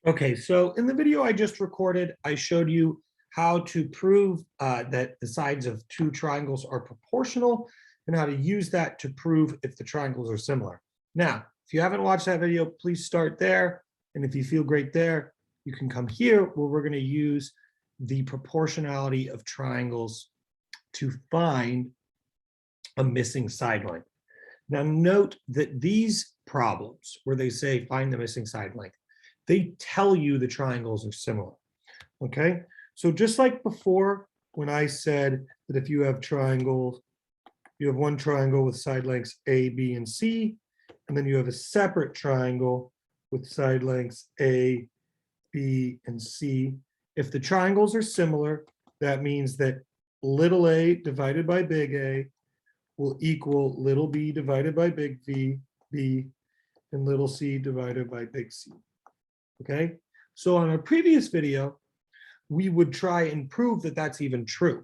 Okay, so in the video I just recorded, I showed you how to prove that the sides of two triangles are proportional and how to use that to prove if the triangles are similar. Now, if you haven't watched that video, please start there. And if you feel great there, you can come here where we're going to use the proportionality of triangles to find a missing side length. Now, note that these problems where they say find the missing side length, they tell you the triangles are similar, okay? So just like before, when I said that if you have triangles, you have one triangle with side lengths A, B, and C, and then you have a separate triangle with side lengths A, B, and C. If the triangles are similar, that means that little a divided by big A will equal little b divided by big B, and little c divided by big C. Okay, so on a previous video, we would try and prove that that's even true.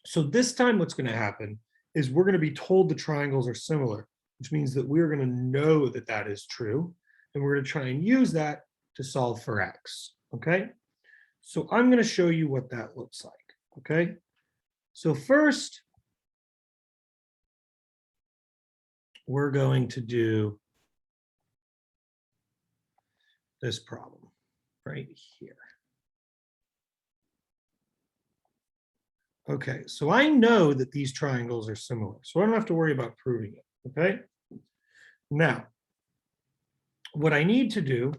So this time what's going to happen is we're going to be told the triangles are similar, which means that we're going to know that that is true, and we're going to try and use that to solve for x. Okay, so I'm going to show you what that looks like. Okay, so first, we're going to do this problem right here. Okay, so I know that these triangles are similar, so I don't have to worry about proving it, okay? Now, what I need to do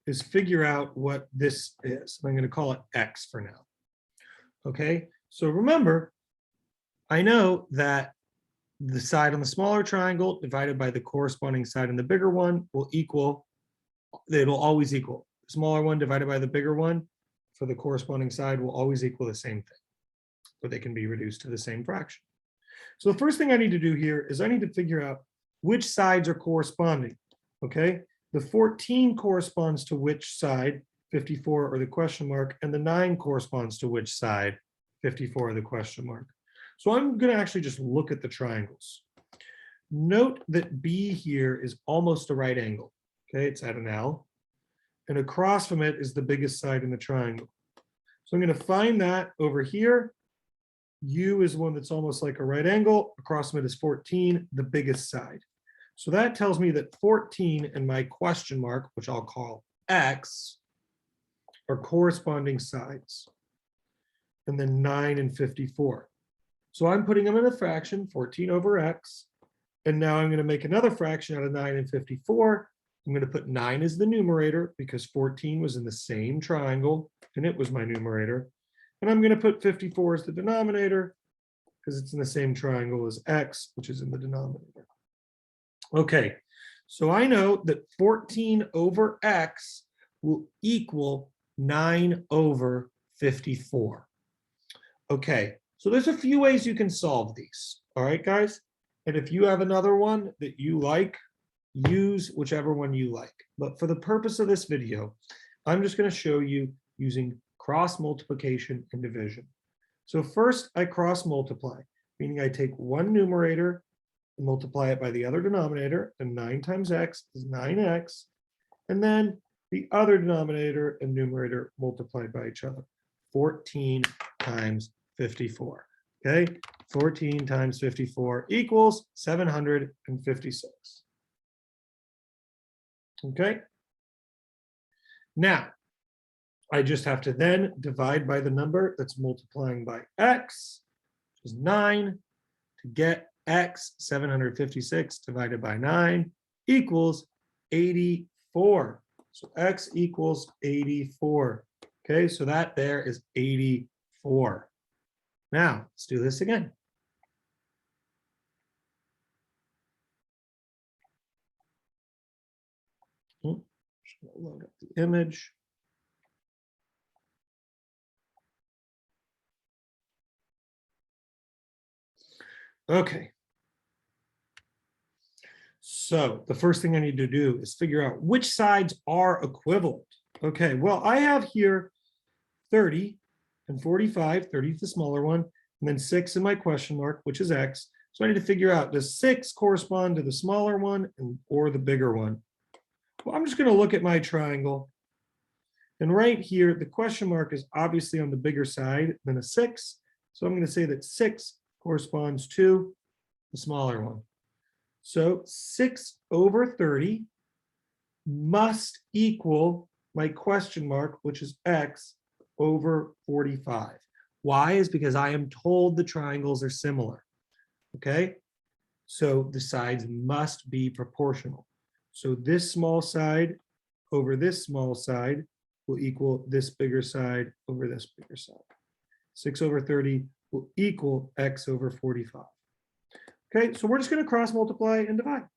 is figure out what this is. I'm going to call it x for now, okay? So remember, I know that the side on the smaller triangle divided by the corresponding side on the bigger one will equal, it'll always equal. The smaller one divided by the bigger one for the corresponding side will always equal the same thing, but they can be reduced to the same fraction. So the first thing I need to do here is I need to figure out which sides are corresponding, okay? The 14 corresponds to which side, 54 or the question mark, and the 9 corresponds to which side, 54 or the question mark. So I'm going to actually just look at the triangles. Note that B here is almost a right angle. Okay, it's at an L. And across from it is the biggest side in the triangle. So I'm going to find that over here. U is one that's almost like a right angle. Across from it is 14, the biggest side. So that tells me that 14 and my question mark, which I'll call X, are corresponding sides. And then 9 and 54. So I'm putting them in a fraction, 14 over X. And now I'm going to make another fraction out of 9 and 54. I'm going to put 9 as the numerator because 14 was in the same triangle and it was my numerator. And I'm going to put 54 as the denominator because it's in the same triangle as X, which is in the denominator. Okay, so I know that 14 over X will equal 9 over 54. Okay, so there's a few ways you can solve these. All right, guys? And if you have another one that you like, use whichever one you like. But for the purpose of this video, I'm just going to show you using cross multiplication and division. So first I cross multiply, meaning I take one numerator and multiply it by the other denominator, and 9 times x is 9x, and then the other denominator and numerator multiplied by each other, 14 times 54. Okay, 14 times 54 equals 756. Okay, now I just have to then divide by the number that's multiplying by x, which is 9, to get x. 756 divided by 9 equals 84. So x equals 84. Okay, so that there is 84. Now, let's do this again. Just load up the image. Okay. So the first thing I need to do is figure out which sides are equivalent. Okay, well, I have here 30 and 45, 30 is the smaller one, and then 6 in my question mark, which is x. So I need to figure out, does 6 correspond to the smaller one or the bigger one? Well, I'm just going to look at my triangle And right here, the question mark is obviously on the bigger side than a 6. So I'm going to say that 6 corresponds to the smaller one. So 6 over 30 must equal my question mark, which is x over 45. Why? Is because I am told the triangles are similar. Okay? So the sides must be proportional. So this small side over this small side will equal this bigger side over this bigger side. 6 over 30 will equal x over 45. Okay, so we're just going to cross multiply and divide.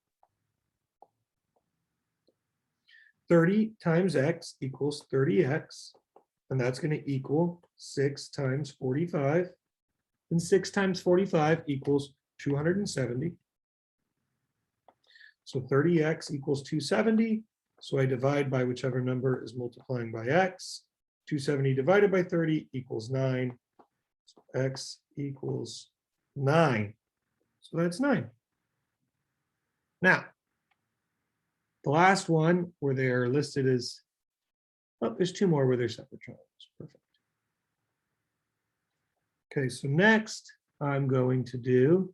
30 times x equals 30x, and that's going to equal 6 times 45. And 6 times 45 equals 270. So 30x equals 270. So I divide by whichever number is multiplying by x. 270 divided by 30 equals 9. So x equals 9. So that's 9. Now, the last one where they are listed as, oh, there's 2 more where they're separate triangles. Perfect. Okay, so next I'm going to do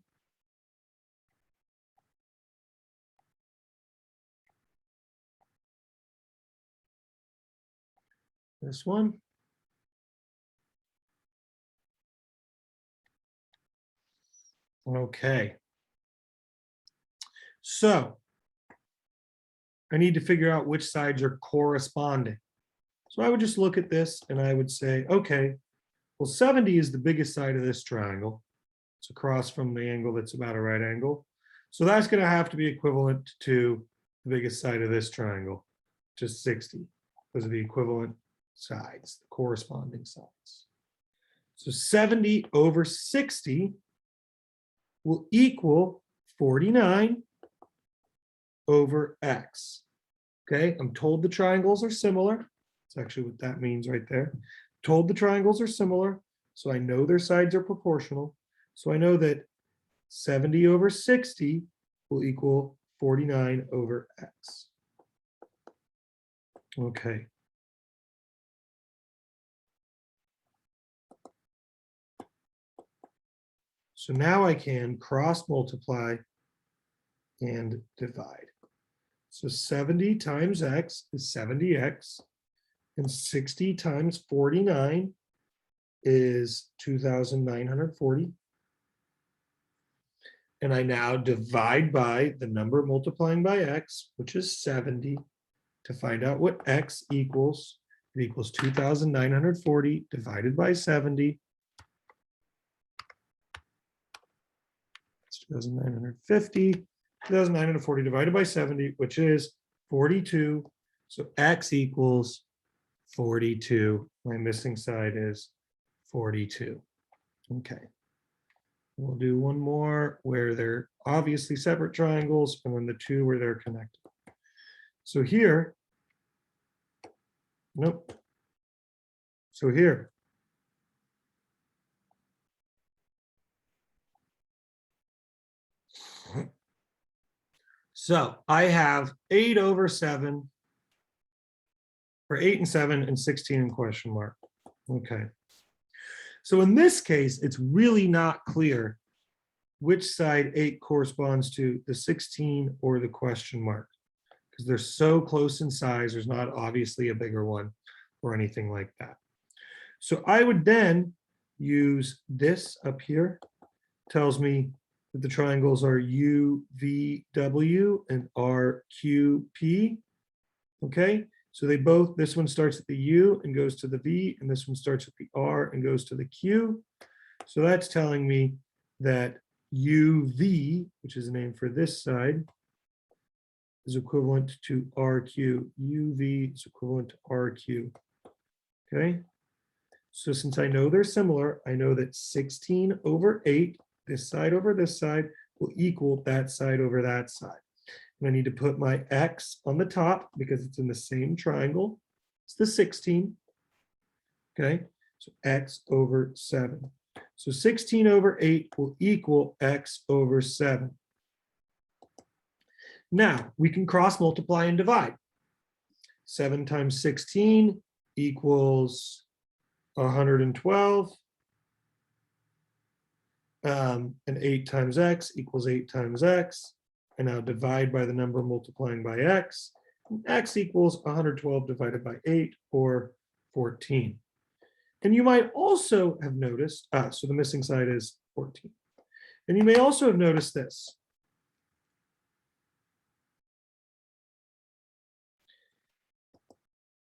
this one. Okay. So I need to figure out which sides are corresponding. So I would just look at this and I would say, okay, well, 70 is the biggest side of this triangle. It's across from the angle that's about a right angle. So that's going to have to be equivalent to the biggest side of this triangle, just 60. Those are the equivalent sides, the corresponding sides. So 70 over 60 will equal 49 over x. Okay, I'm told the triangles are similar. That's actually what that means right there. Told the triangles are similar, so I know their sides are proportional. So I know that 70 over 60 will equal 49 over x. Okay. So now I can cross multiply and divide. So 70 times x is 70x, and 60 times 49 is 2,940. And I now divide by the number multiplying by x, which is 70, to find out what x equals. It equals 2,940 divided by 70. It's 2,950. 2,940 divided by 70, which is 42. So x equals 42. My missing side is 42. Okay. We'll do one more where they're obviously separate triangles, and then the 2 where they're connected. So here, nope. So here, so I have 8 over 7, or 8 and 7 and 16 in question mark. Okay. So in this case, it's really not clear which side 8 corresponds to, the 16 or the question mark, because they're so close in size. There's not obviously a bigger one or anything like that. So I would then use this up here. Tells me that the triangles are UVW and RQP. Okay, so they both, this one starts at the U and goes to the V, and this one starts at the R and goes to the Q. So that's telling me that UV, which is a name for this side, is equivalent to RQ. UV is equivalent to RQ. Okay, so since I know they're similar, I know that 16 over 8, this side over this side, will equal that side over that side. And I need to put my x on the top because it's in the same triangle. It's the 16. Okay, so x over 7. So 16 over 8 will equal x over 7. Now we can cross multiply and divide. 7 times 16 equals 112. And 8 times x equals 8 times x. And now divide by the number multiplying by x. And x equals 112 divided by 8, or 14. And you might also have noticed, so the missing side is 14. And you may also have noticed this.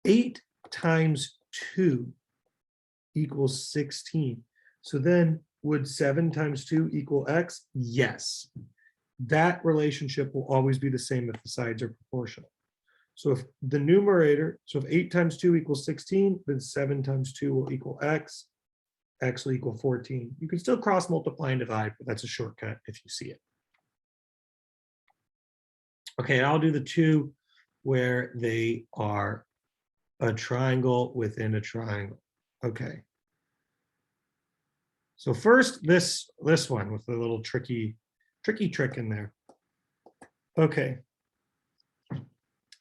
Eight times 2 equals 16. So then would 7 times 2 equal x? Yes. That relationship will always be the same if the sides are proportional. So if the numerator, so if 8 times 2 equals 16, then 7 times 2 will equal x. X will equal 14. You can still cross multiply and divide, but that's a shortcut if you see it. Okay, I'll do the two where they are a triangle within a triangle. Okay. So first, this one with the little tricky trick in there. Okay.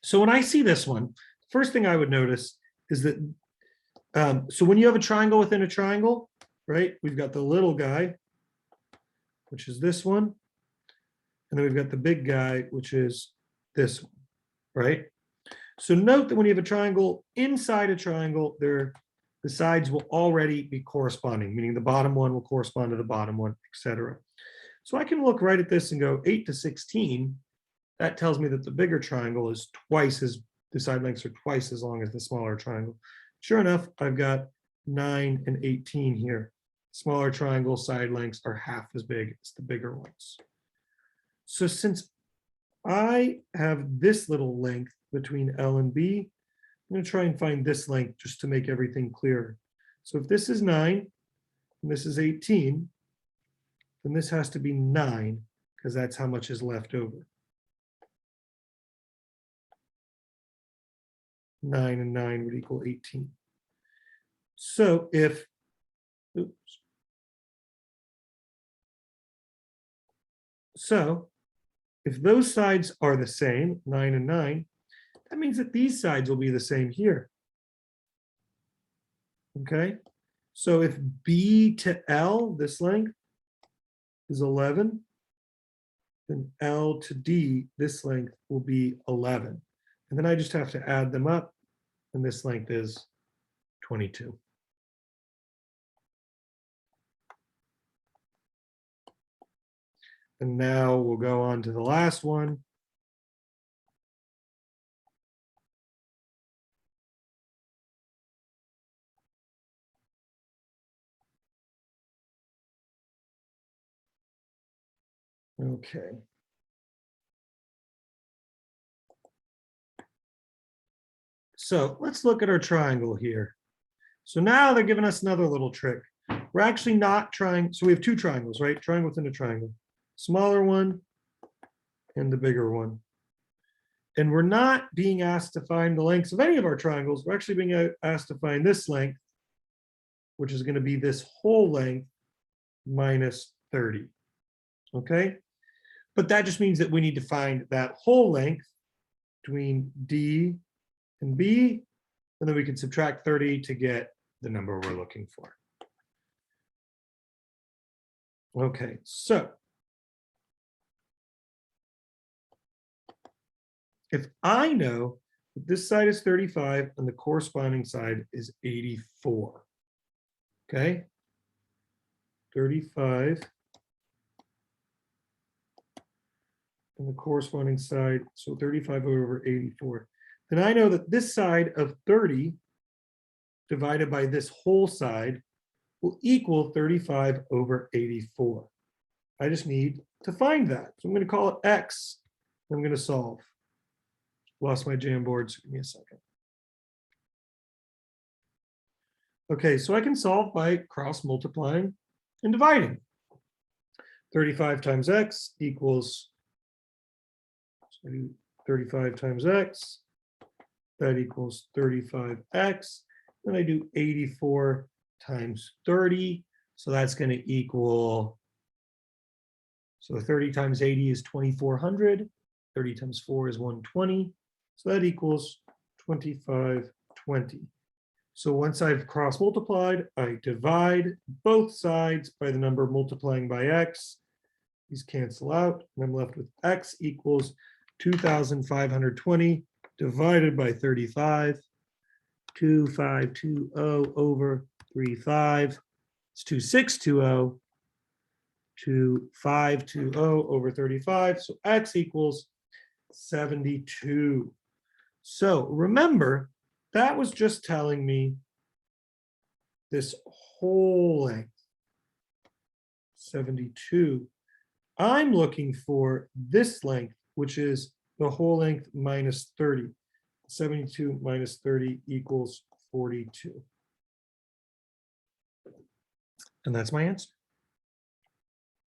So when I see this one, first thing I would notice is that, so when you have a triangle within a triangle, right, we've got the little guy, which is this one, and then we've got the big guy, which is this one, right? So note that when you have a triangle inside a triangle, the sides will already be corresponding, meaning the bottom one will correspond to the bottom one, etc. So I can look right at this and go 8 to 16. That tells me that the bigger triangle is twice as, the side lengths are twice as long as the smaller triangle. Sure enough, I've got 9 and 18 here. Smaller triangle side lengths are half as big as the bigger ones. So since I have this little length between L and B, I'm going to try and find this length just to make everything clearer. So if this is 9 and this is 18, then this has to be 9 because that's how much is left over. 9 and 9 would equal 18. So if, oops. So if those sides are the same, 9 and 9, that means that these sides will be the same here. Okay, so if B to L, this length, is 11, then L to D, this length will be 11. And then I just have to add them up, and this length is 22. And now we'll go on to the last one. Okay. So let's look at our triangle here. So now they're giving us another little trick. We're actually not trying, so we have two triangles, right? Triangle within a triangle. Smaller one and the bigger one. And we're not being asked to find the lengths of any of our triangles. We're actually being asked to find this length, which is going to be this whole length minus 30. Okay? But that just means that we need to find that whole length between D and B, and then we can subtract 30 to get the number we're looking for. Okay, so if I know that this side is 35 and the corresponding side is 84, okay, 35 and the corresponding side, so 35 over 84, then I know that this side of 30 divided by this whole side will equal 35 over 84. I just need to find that. So I'm going to call it X. I'm going to solve. Lost my Jamboard, so give me a second. Okay, so I can solve by cross multiplying and dividing. 35 times X equals, so I do 35 times X. That equals 35X. Then I do 84 times 30. So that's going to equal, so 30 times 80 is 2400. 30 times 4 is 120. So that equals 2520. So once I've cross multiplied, I divide both sides by the number multiplying by x. These cancel out, and I'm left with x equals 2,520 divided by 35. 2520 over 35. It's 2620. 2520 over 35. So x equals 72. So remember, that was just telling me this whole length, 72. I'm looking for this length, which is the whole length minus 30. 72 minus 30 equals 42. And that's my answer.